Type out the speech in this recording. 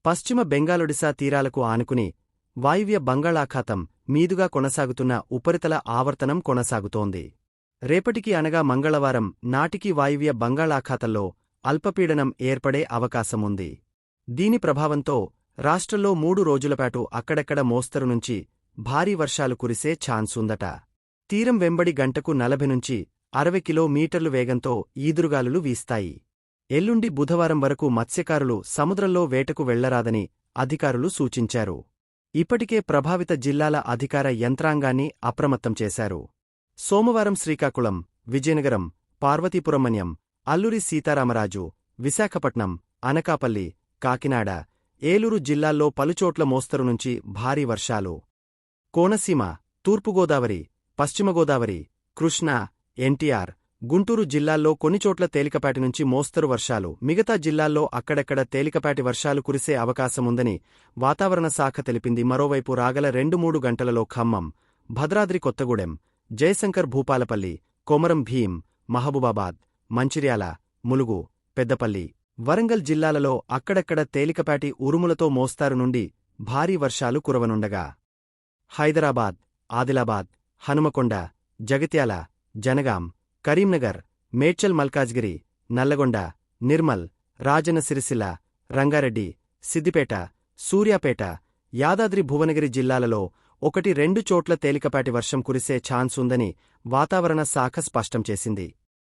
పశ్చిమ బెంగాలొడిశా తీరాలకు ఆనుకుని వాయువ్య బంగాళాఖాతం మీదుగా కొనసాగుతున్న ఉపరితల ఆవర్తనం కొనసాగుతోంది. రేపటికి అనగా మంగళవారం నాటికి వాయువ్య బంగాళాఖాతంలో అల్పపీడనం ఏర్పడే అవకాశముంది. దీని ప్రభావంతో రాష్ట్రంలో 3 రోజులపాటు అక్కడక్కడ మోస్తరు నుంచి భారీ వర్షాలు కురిసే ఛాన్సుందట. తీరం వెంబడి గంటకు 40 నుంచి 60 కిలోమీటర్లు వేగంతో ఈదురుగాలులు వీస్తాయి. ఎల్లుండి బుధవారం వరకు మత్స్యకారులు సముద్రంలో వేటకు వెళ్లరాదని అధికారులు సూచించారు. ఇప్పటికే ప్రభావిత జిల్లాల అధికార యంత్రాంగాన్ని అప్రమత్తం చేశారు. సోమవారం శ్రీకాకుళం, విజయనగరం, పార్వతీపురమన్యం, అల్లూరి సీతారామరాజు, విశాఖపట్నం, అనకాపల్లి, కాకినాడ, ఏలూరు జిల్లాల్లో పలుచోట్ల మోస్తరు నుంచి భారీ వర్షాలు. కోనసీమ, తూర్పుగోదావరి, పశ్చిమగోదావరి, కృష్ణా, ఎన్టీఆర్, గుంటూరు జిల్లాల్లో కొన్నిచోట్ల తేలికపాటి నుంచి మోస్తరు వర్షాలు, మిగతా జిల్లాల్లో అక్కడక్కడ తేలికపాటి వర్షాలు కురిసే అవకాశముందని వాతావరణ శాఖ తెలిపింది. మరోవైపు రాగల 2-3 గంటలలో ఖమ్మం, భద్రాద్రి కొత్తగూడెం, జయశంకర్ భూపాలపల్లి, కొమరం భీం, మహబూబాబాద్, మంచిర్యాల, ములుగు, పెద్దపల్లి, వరంగల్ జిల్లాలలో అక్కడక్కడ తేలికపాటి ఉరుములతో మోస్తారు నుండి భారీ వర్షాలు కురవనుండగా హైదరాబాద్, ఆదిలాబాద్, హనుమకొండ, జగిత్యాల, జనగాం, కరీంనగర్, మేడ్చల్ మల్కాజ్గిరి, నల్లగొండ, నిర్మల్, రాజన్న సిరిసిల్ల, రంగారెడ్డి, సిద్దిపేట, సూర్యాపేట, యాదాద్రి భువనగిరి జిల్లాలలో 1-2 చోట్ల తేలికపాటి వర్షం కురిసే ఛాన్సుందని వాతావరణ శాఖ స్పష్టం చేసింది.